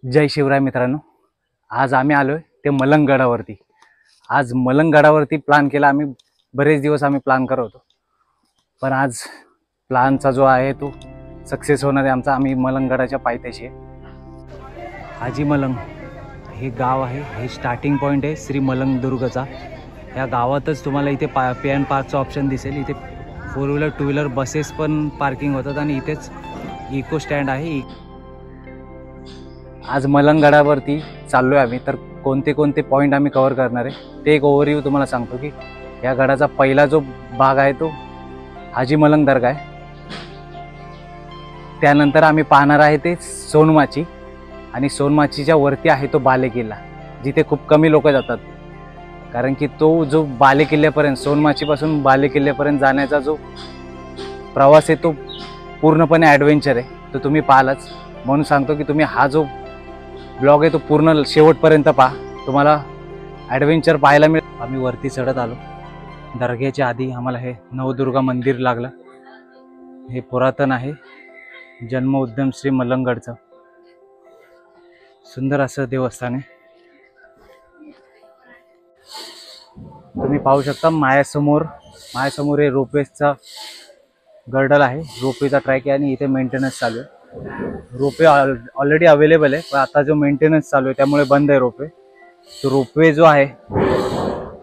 जय शिवराय मित्रांनो, आज आम्ही आलोय ते मलंगगडावरती। आज मलंगगडावरती प्लॅन केला आम्ही, बरेच दिवस आम्ही प्लॅन करत होतो, पण आज प्लॅनचा जो आहे तो सक्सेस होणार आहे आमचा। आम्ही मलंगगडाच्या पायथ्याशी आहे। हाजी मलंग हे गाव आहे, हे स्टार्टिंग पॉईंट आहे श्री मलंगदुर्गचा। या गावातच तुम्हाला इथे पे अँड पार्कचा ऑप्शन दिसेल। इथे 4 व्हीलर 2 व्हीलर बसेस पण पार्किंग होतात आणि इथेच इको स्टँड आहे। आज मलंगगडावरती चाललोय आम्ही, तर कोणते कोणते पॉईंट आम्ही कव्हर करणार आहे ते एक ओव्हरव्ह्यू तुम्हाला सांगतो की या गडाचा पहिला जो भाग आहे तो हाजी मलंग दर्गा आहे। त्यानंतर आम्ही पाहणार आहे ते सोनमाची, आणि सोनमाचीच्या वरती आहे तो बाले किल्ला, जिथे खूप कमी लोक जातात, कारण की तो जो बाले किल्ल्यापर्यंत, सोनमाचीपासून बाले किल्ल्यापर्यंत जाण्याचा जो प्रवास आहे तो पूर्णपणे ॲडव्हेंचर आहे। तो तुम्ही पाहालच, म्हणून सांगतो की तुम्ही हा जो ब्लॉग आहे तो पूर्ण शेवटपर्यंत पहा, तुम्हाला ॲडव्हेंचर पाहायला मिळेल। आम्ही वरती चढत आलो। दर्ग्याच्या आधी आम्हाला हे नवदुर्गा मंदिर लागलं। हे पुरातन आहे, जन्म उद्यम श्री मलंगगडचं सुंदर असं देवस्थान आहे। तुम्ही पाहू शकता माझ्यासमोर हे रोपवेचा गर्डल आहे, रोपवेचा ट्रॅक आहे, आणि इथे मेंटेनन्स चालू आहे। रोपवे ऑलरेडी अवेलेबल आहे, पण आता जो मेंटेनन्स चालू आहे त्यामुळे बंद आहे रोपवे। तो रोपवे जो आहे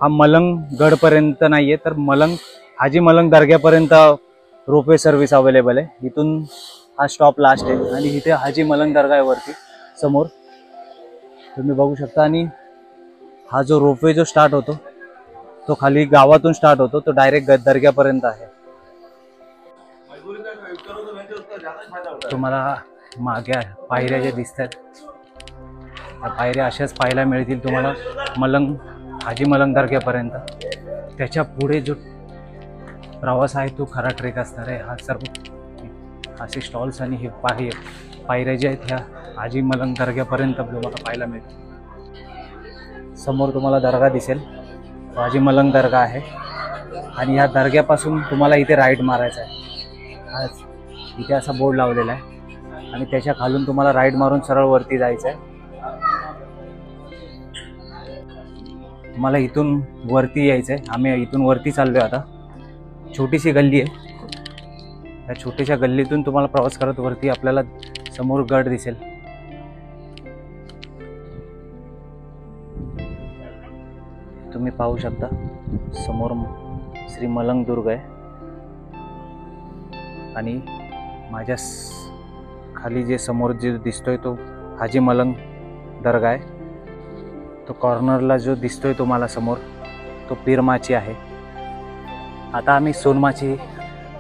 हा मलंगगडपर्यंत नाही आहे, तर हाजी मलंग दर्ग्यापर्यंत रोपवे सर्व्हिस अवेलेबल आहे। इथून हा स्टॉप लास्ट आहे, आणि इथे हाजी मलंग दर्गा आहे वरती समोर तुम्ही बघू शकता। आणि हा जो रोपवे जो स्टार्ट होतो तो खाली गावातून स्टार्ट होतो, तो डायरेक्ट दर्ग्यापर्यंत आहे। तुम्हाला मागे पायऱ्या ज्या दिसतात त्या पायऱ्या अशाच पाहायला मिळतील तुम्हाला हाजी मलंग दर्ग्यापर्यंत। त्याच्या पुढे जो प्रवास आहे तो खरा ट्रेक असणार आहे। हा सर्व असे स्टॉल्स आणि हे पायऱ्या ज्या आहेत ह्या हाजी मलंग दर्ग्यापर्यंत तुम्हाला पाहायला मिळतील। समोर तुम्हाला दर्गा दिसेल, हाजी मलंग दर्गा आहे, आणि या दर्ग्यापासून तुम्हाला इथे राईट मारायचा आहे। आज इथे असा बोर्ड लावलेला आहे, आणि त्याच्या खालून तुम्हाला राईट मारून सरळ वरती जायचं आहे। तुम्हाला इथून वरती यायचं आहे। आम्ही इथून वरती चाललोय आता। छोटीशी गल्ली आहे, या छोट्याशा गल्लीतून तुम्हाला प्रवास करत वरती आपल्याला समोर गड दिसेल। तुम्ही पाहू शकता समोर श्री मलंगदुर्ग आहे, आणि माझ्या खाली जे समोर जे दिसतोय तो हाजी मलंग दर्गा आहे। तो कॉर्नरला जो दिसतोय तुम्हाला समोर तो पीरमाची आहे। आता आम्ही सोनमाची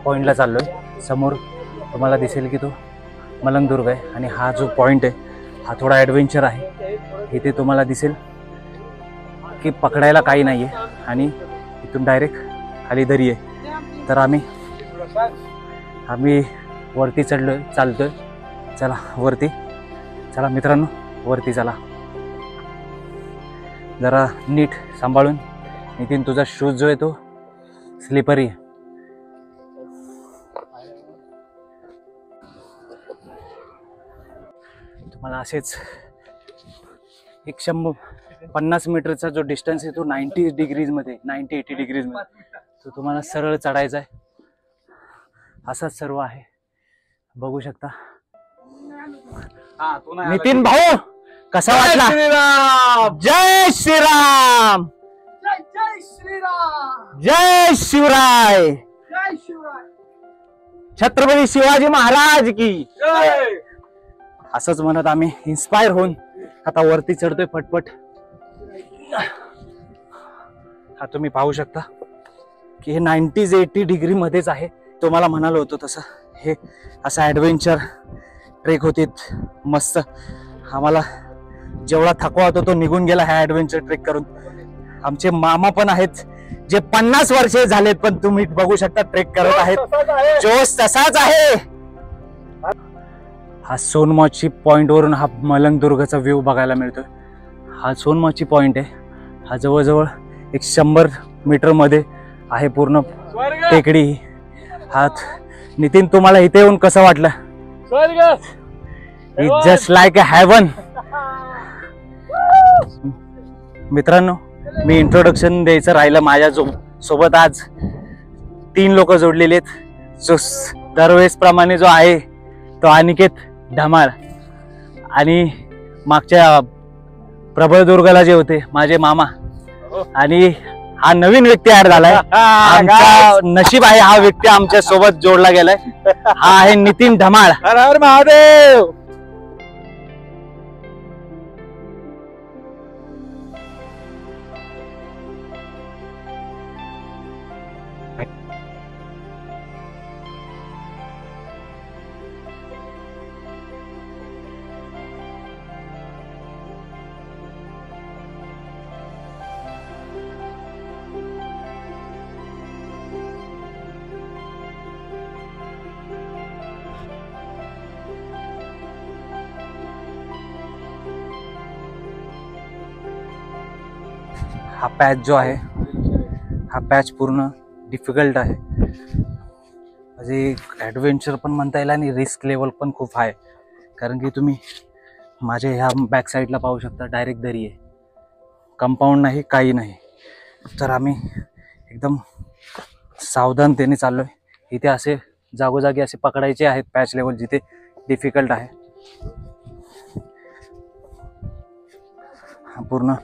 पॉईंटला चाललोय। समोर तुम्हाला दिसेल की तो मलंगदुर्ग आहे, आणि हा जो पॉईंट आहे हा थोडा ॲडव्हेंचर आहे। इथे तुम्हाला दिसेल की पकडायला काही नाही आहे, आणि इथून डायरेक्ट खाली दरी आहे। तर आम्ही वरती चालतोय। चला वरती चला मित्रांनो, वरती चला। जरा नीट सांभाळून। नितीन तुझा शूज जो आहे तो स्लिपरी आहे। तुम्हाला असेच 150 मीटरचा जो डिस्टन्स आहे तो 90 डिग्रीजमध्ये 90-80 डिग्रीजमध्ये तो तुम्हाला सरळ चढायचा आहे। असाच सर्व आहे, बघू शकता। नितीन भाऊ कसा वाटला? जय श्रीराम, जय श्रीराम, जय शिवराय, जय शिवराय, छत्रपती शिवाजी महाराज की जय। असंच म्हणत आम्ही इन्स्पायर होऊन आता वरती चढतोय फटफट। हा तुम्ही पाहू शकता की हे 90-80 डिग्री मध्येच आहे। तुम्हाला म्हणालो होतो तसं हे असं ॲडव्हेंचर ट्रेक होते मस्त। आम्हाला जेवढा थकवा होता तो निघून गेला ह्या ॲडव्हेंचर ट्रेक करून। आमचे मामा पण आहेत जे 50 वर्षे झालेत, पण तुम्ही बघू शकता ट्रेक करत आहेत, जोश तसाच आहे। हा सोनमाची पॉइंट वरून हा मलंगदुर्गचा व्ह्यू बघायला मिळतोय। हा सोनमाची पॉइंट आहे, हा जवळजवळ 100 मीटर मध्ये आहे पूर्ण टेकडी। हात नितीन तुम्हाला इथे येऊन कसं वाटलं? स्वर्ग, it's just like a heaven. मित्रांनो, मी इंट्रोडक्शन द्यायचं राहिलं. माझ्या सोबत आज 3 लोक जोडलेले आहेत. जो दरवेळेस प्रमाणे जो आहे तो अनिकेत धमाळ, आणि मागच्या प्रबळदुर्गला जे होते माझे मामा, आणि हा नवीन व्यक्ती ऍड झालाय. आमचा नशीब आहे हा व्यक्ती आमच्या सोबत जोडला गेलाय. हा आहे नितीन धमाळ. हर हर महादेव. हा पॅच जो आहे, हा पॅच पूर्ण डिफिकल्ट आहे. म्हणजे ॲडव्हेंचर पण म्हणता येईल आणि रिस्क लेवल पण खूप आहे. कारण की तुम्ही माझ्या ह्या बॅक साईडला पाहू शकता, डायरेक्ट दरी आहे, कंपाऊंड नाही, काही नाही. तर आम्ही एकदम सावधानतेने चाललोय. इथे असे जागोजागी असे पकडायचे आहेत पॅच लेवल जिथे डिफिकल्ट आहे. हा पूर्ण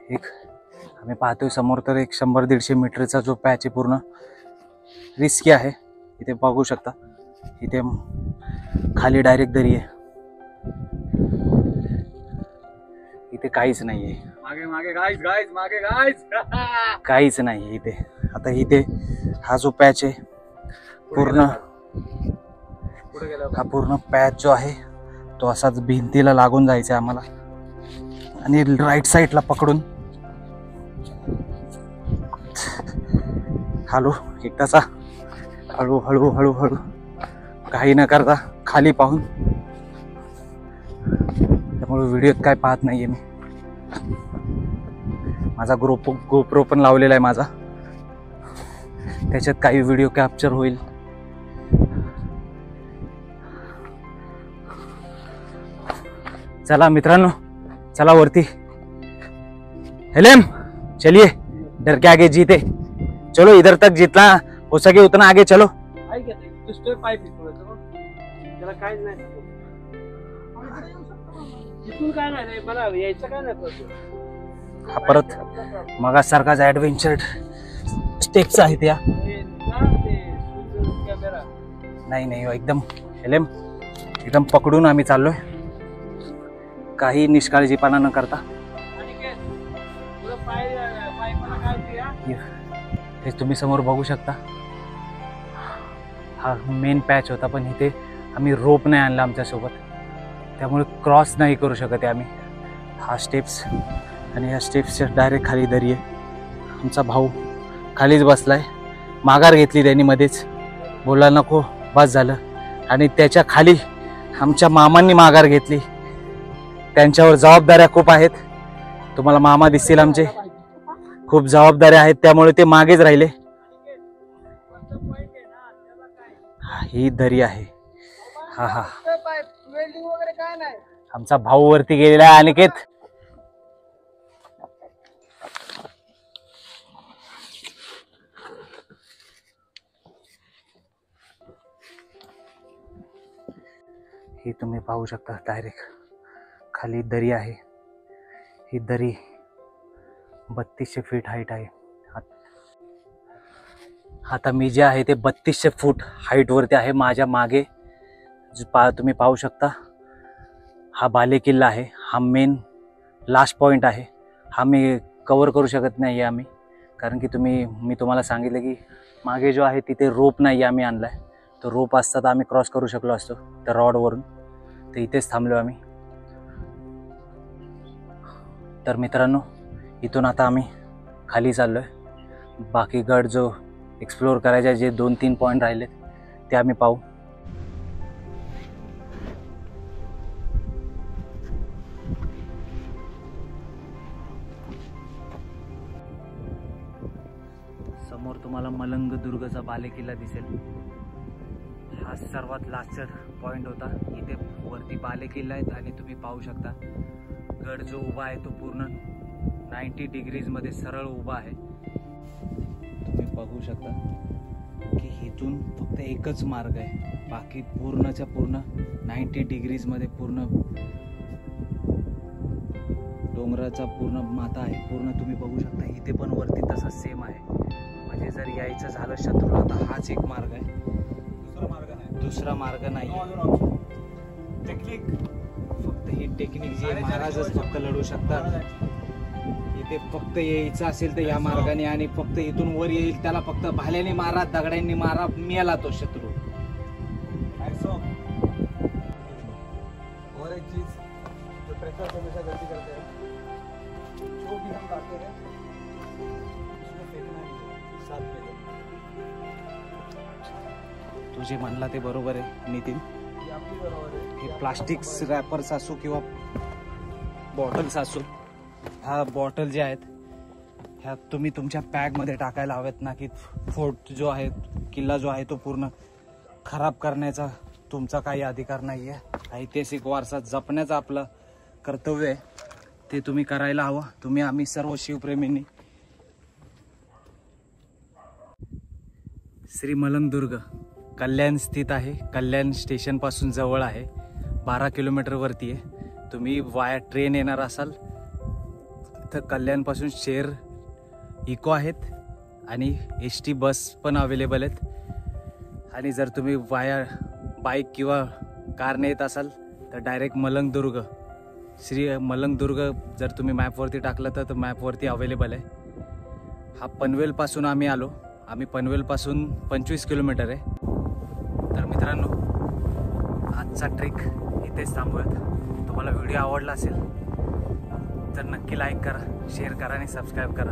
एक आम्ही पाहतोय समोर तर एक 100-150 मीटरचा जो पॅच आहे पूर्ण रिस्की आहे. इथे बघू शकता, इथे खाली डायरेक्ट दरी आहे, इथे काहीच नाहीये. मागे मागे गाइस गाइस मागे गाइस. काहीच नाही इथे. आता इथे हा जो पॅच आहे पूर्ण, हा पूर्ण पॅच जो आहे तो असाच भिंतीला लागून जायचा आहे आम्हाला, आणि राईट साईडला पकडून हॅलो एकदाचा हळू हळू हळू हळू काही न करता खाली पाहून, त्यामुळे व्हिडिओत काय पाहत नाहीये मी. माझा गोप्रो पण लावलेला आहे माझा, त्याच्यात काही व्हिडिओ कॅप्चर होईल. चला मित्रांनो, चला वरती. हेलेम चलिए, डर के आगे जीते. चलो इधर तक जितना हो सके उतना आगे चलो. पाईप त्याला काहीच नाही. इथून काय नाही, मला यायचं काय नाही. हा परत मगासारखाच ॲडव्हेंचर स्टेप्स आहेत या. नाही नाही, एकदम हेलेम एकदम पकडून आम्ही चाललोय, काही निष्काळजीपणा न करता. हे तुम्ही समोर बघू शकता, हा मेन पॅच होता, पण इथे आम्ही रोप नाही आणला आमच्यासोबत, त्यामुळे क्रॉस नाही करू शकत आहे आम्ही. हा स्टेप्स, आणि ह्या स्टेप्सच्या डायरेक्ट खाली दरी आहे. आमचा भाऊ खालीच बसलाय, माघार घेतली त्यांनी मध्येच, बोला नको बस झालं. आणि त्याच्या खाली आमच्या मामांनी माघार घेतली. त्यांच्यावर जबाबदाऱ्या खूप आहेत, तुम्हाला मामा दिसतील आमचे, खूप जबाबदाऱ्या आहेत, त्यामुळे ते मागेच राहिले. ही दरी आहे. हा हा, आमचा भाऊ वरती गेलेला आहे अनिकेत. ही तुम्ही पाहू शकता, डायरेक्ट खाली दरी आहे. ही दरी 3200 फीट हाईट आहे. आता मी जे आहे ते 3200 फूट हाईट वरती आहे. माझ्या मागे तुम्ही पाहू शकता, हा बाले किल्ला आहे. हा मेन लास्ट पॉइंट आहे. हा मी कव्हर करू शकत नाही आम्ही, कारण की मी तुम्हाला सांगितलं की मागे जो आहे तिथे रोप नाही आम्ही आणलाय. तो रोप असता तर आम्ही क्रॉस करू शकलो असतो त्या रॉडवरून. तर इथेच थांबलो आम्ही. तर मित्रांनो, इथून आता आम्ही खाली चाललोय. बाकी गड जो एक्सप्लोअर करायचे जे 2-3 पॉईंट राहिलेत ते आम्ही पाहू. समोर तुम्हाला मलंग दुर्गचा बालेकिल्ला दिसेल. हा सर्वात लास्टचा पॉइंट होता. इथे वरती बाले किल्ला आहेत आणि तुम्ही पाहू शकता गड जो उभा आहे तो पूर्ण 90 डिग्रीजमध्ये सरळ उभा आहे. तुम्ही बघू शकता की इथून फक्त एकच मार्ग आहे, बाकी पूर्णच्या पूर्ण 90 डिग्रीजमध्ये पूर्ण डोंगराचा पूर्ण माथा आहे. पूर्ण तुम्ही बघू शकता इथे पण वरती तसंच सेम आहे. म्हणजे जर यायचं झालं शत्रूला तर हाच एक मार्ग आहे, दुसरा मार्ग नाही. टेक्निक फक्त ही टेक्निक जी आहे महाराजच फक्त लढू शकतात. इथे फक्त यायचं असेल तर या मार्गाने आणि फक्त इथून वर येईल त्याला फक्त भाल्याने मारा, दगड्यांनी मारा, मेला तो शत्रू. और एक चीज जो ट्रैकर हमेशा गलती करते हैं, जो भी हम लाते हैं उसमें फेंकना नहीं है, साथ में लो. तू जे म्हणला ते बरोबर आहे नितीन. ये आपली बरोबर आहे. हे प्लास्टिक रॅपर्स असो किंवा बॉटल्स असो, ह्या बॉटल ज्या आहेत ह्या तुम्ही तुमच्या बॅगमध्ये टाकायला हव्यात ना, की फोर्ट जो आहे, किल्ला जो आहे तो पूर्ण खराब करण्याचा तुमचा काही अधिकार नाही आहे. ऐतिहासिक वारसा जपण्याचं आपलं कर्तव्य आहे, ते तुम्ही करायला हवं. आम्ही सर्व शिवप्रेमींनी. श्री मलंगदुर्ग कल्याण स्थित आहे. कल्याण स्टेशनपासून जवळ आहे, 12 किलोमीटरवरती आहे. तुम्ही वाया ट्रेन येणार असाल तर कल्याणपासून शेअर इको आहेत आणि ST बस पण अवेलेबल आहेत. आणि जर तुम्ही वाया बाईक किंवा कारने येत असाल तर डायरेक्ट मलंगदुर्ग, श्री मलंगदुर्ग जर तुम्ही मॅपवरती टाकलं तर मॅपवरती अवेलेबल आहे. हा पनवेलपासून आम्ही आलो. आम्ही पनवेलपासून 25 किलोमीटर आहे. तर मित्रांनो, आजचा ट्रेक इथेच थांबूयात. तुम्हाला व्हिडिओ आवडला असेल तर नक्की लाईक करा, शेअर करा आणि सबस्क्राईब करा.